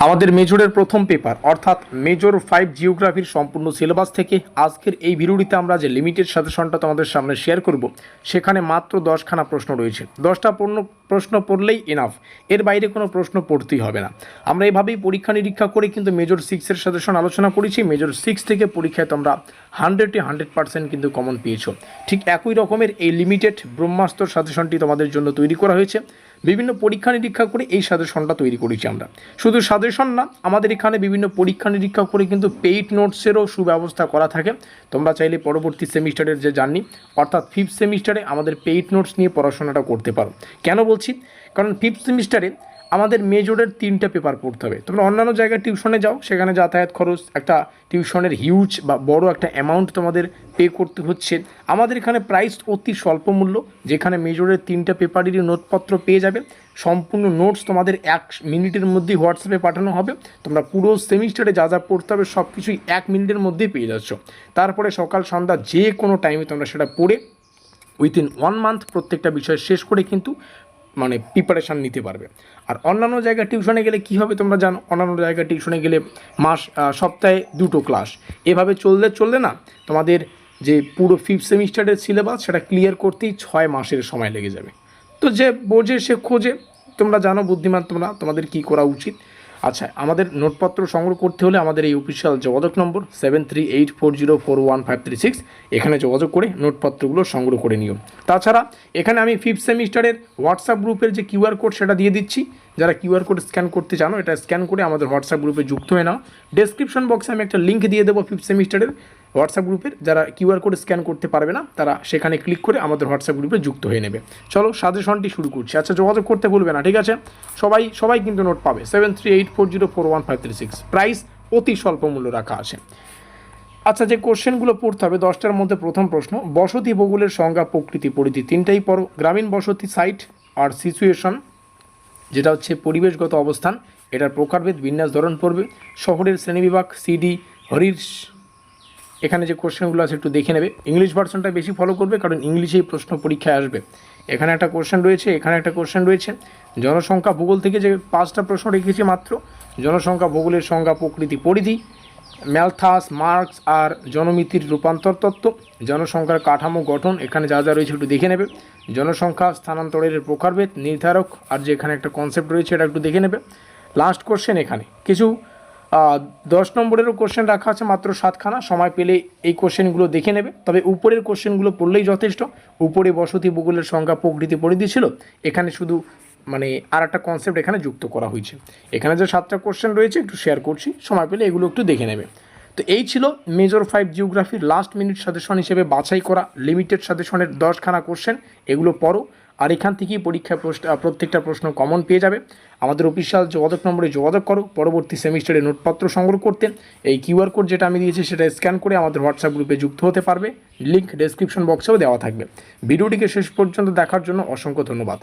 আমাদের মেজরের প্রথম পেপার অর্থাৎ মেজর 5 জিওগ্রাফির সম্পূর্ণ সিলেবাস থেকে আজকের এই ভিডিওটিতে আমরা যে লিমিটেড সাজেশনটা তোমাদের সামনে শেয়ার করব সেখানে মাত্র 10খানা প্রশ্ন রয়েছে। 10টা প্রশ্ন পড়লেই এনাফ, এর বাইরে কোনো প্রশ্ন পড়তেই হবে না। আমরা এভাবেই পরীক্ষা নিরীক্ষা করে কিন্তু মেজর 6-এর সাজেশন আলোচনা করেছি। মেজর 6 থেকে পরীক্ষায় তোমরা 100% কিন্তু কমন পেয়েছো। ঠিক একই রকমের এই লিমিটেড ব্রহ্মাস্ত্র সাজেশনটি তোমাদের জন্য তৈরি করা হয়েছে। বিভিন্ন পরীক্ষা নিরীক্ষা করে এই সাজেশনটা তৈরি করেছি আমরা। শুধু সাজেশন না, আমাদের এখানে বিভিন্ন পরীক্ষা নিরীক্ষা করে কিন্তু পেইড নোটসেরও সুব্যবস্থা করা থাকে। তোমরা চাইলে পরবর্তী সেমিস্টারের যে জার্নি অর্থাৎ 5th সেমিস্টারে আমাদের পেইড নোটস নিয়ে পড়াশোনাটা করতে পারো। কেন বলছি? কারণ 5th সেমিস্টারে আমাদের মেজরের 3টা পেপার পড়তে হবে। তোমরা অন্যান্য জায়গায় টিউশনে যাও, সেখানে যাতায়াত খরচ, একটা টিউশনের হিউজ বা বড় একটা অ্যামাউন্ট তোমাদের পে করতে হচ্ছে। আমাদের এখানে প্রাইস অতি স্বল্প মূল্য, যেখানে মেজরের 3টা পেপারেরই নোটপত্র পেয়ে যাবে। সম্পূর্ণ নোটস তোমাদের 1 মিনিটের মধ্যেই হোয়াটসঅ্যাপে পাঠানো হবে। তোমরা পুরো সেমিস্টারে যা যা পড়তে হবে সব কিছুই 1 মিনিটের মধ্যেই পেয়ে যাচ্ছ। তারপরে সকাল সন্ধ্যা যে কোনো টাইমে তোমরা সেটা পড়ে উইথিন 1 মান্থ প্রত্যেকটা বিষয় শেষ করে কিন্তু প্রিপারেশান নিতে পারবে। আর অন্যান্য জায়গায় টিউশনে গেলে কী হবে তোমরা জানো, অন্যান্য জায়গায় টিউশনে গেলে সপ্তাহে 2টো ক্লাস, এভাবে চললে না তোমাদের যে পুরো 5th সেমিস্টারের সিলেবাস সেটা ক্লিয়ার করতেই 6 মাসের সময় লেগে যাবে। তো যে বোঝে সে খোঁজে, তোমরা জানো বুদ্ধিমান তোমাদের কী করা উচিত। আচ্ছা, আমাদের নোটপত্র সংগ্রহ করতে হলে আমাদের এই অফিসিয়াল যোগাযোগ নম্বর 7384041536 এখানে যোগাযোগ করে নোটপত্রগুলো সংগ্রহ করে নিও। তাছাড়া এখানে আমি 5th সেমিস্টারের হোয়াটসঅ্যাপ গ্রুপের যে কিউআর কোড সেটা দিয়ে দিচ্ছি। যারা কিউআর কোড স্ক্যান করতে জানো, এটা স্ক্যান করে আমাদের হোয়াটসঅ্যাপ গ্রুপে যুক্ত হয়ে নাও। ডেসক্রিপশন বক্সে আমি একটা লিঙ্ক দিয়ে দেবো 5th সেমিস্টারের হোয়াটসঅ্যাপ গ্রুপের। যারা কিউআর কোড স্ক্যান করতে পারবে না তারা সেখানে ক্লিক করে আমাদের হোয়াটসঅ্যাপ গ্রুপে যুক্ত হয়ে নেবে। চলো সাজেশনটি শুরু করছি। আচ্ছা, যোগাযোগ করতে ভুলবে না, ঠিক আছে? সবাই কিন্তু নোট পাবে। 7384041536 প্রাইস অতি স্বল্প মূল্য রাখা আছে। আচ্ছা, যে কোশ্চেনগুলো পড়তে হবে 10টার মধ্যে প্রথম প্রশ্ন, বসতি ভূগোলের সংজ্ঞা, প্রকৃতি, পরিধি তিনটাই পড়ো। গ্রামীণ বসতি সাইট আর সিচুয়েশন, যেটা হচ্ছে পরিবেশগত অবস্থান, এটার প্রকারভেদ, বিন্যাস, ধরন পড়বে। শহরের শ্রেণীবিভাগ, সিডি, হরিশ, এখানে যে কোশ্চেনগুলো আছে একটু দেখে নেবে। ইংলিশ ভার্সনটা বেশি ফলো করবে, কারণ ইংলিশেই প্রশ্ন পরীক্ষায় আসবে। এখানে একটা কোশ্চেন রয়েছে, এখানে একটা কোশ্চেন রয়েছে। জনসংখ্যা ভূগোল থেকে যে 5টা প্রশ্ন রেখেছি মাত্র, জনসংখ্যা ভূগোলের সংজ্ঞা, প্রকৃতি, পরিধি, ম্যালথাস, মার্কস আর জনমিতির রূপান্তর তত্ত্ব, জনসংখ্যার কাঠামো, গঠন, এখানে যা যা রয়েছে একটু দেখে নেবে। জনসংখ্যা স্থানান্তরের প্রকারভেদ, নির্ধারক, আর যে এখানে একটা কনসেপ্ট রয়েছে এটা একটু দেখে নেবে। লাস্ট কোশ্চেন, এখানে কিছু 10 নম্বরেরও কোশ্চেন রাখা আছে মাত্র 7খানা। সময় পেলে এই কোশ্চেনগুলো দেখে নেবে। তবে উপরের কোশ্চেনগুলো পড়লেই যথেষ্ট। উপরে বসতি ভূগোলের সংজ্ঞা, প্রকৃতি, পরিধি ছিল, এখানে শুধু আর একটা কনসেপ্ট এখানে যুক্ত করা হয়েছে। এখানে যে 7টা কোশ্চেন রয়েছে একটু শেয়ার করছি, সময় পেলে এগুলো একটু দেখে নেবে। তো এই ছিল মেজর 5 জিওগ্রাফির লাস্ট মিনিট সাজেশন হিসেবে বাছাই করা লিমিটেড সাজেশনের 10খানা কোশ্চেন। এগুলো পড়ো, আর এখান থেকেই পরীক্ষায় প্রত্যেকটা প্রশ্ন কমন পেয়ে যাবে। আমাদের অফিসিয়াল যোগাযোগ নম্বরে যোগাযোগ করো পরবর্তী সেমিস্টারে নোটপত্র সংগ্রহ করতে। এই কিউআর কোড যেটা আমি দিয়েছি সেটা স্ক্যান করে আমাদের হোয়াটসঅ্যাপ গ্রুপে যুক্ত হতে পারবে। লিঙ্ক ডেসক্রিপশন বক্সেও দেওয়া থাকবে। ভিডিওটিকে শেষ পর্যন্ত দেখার জন্য অসংখ্য ধন্যবাদ।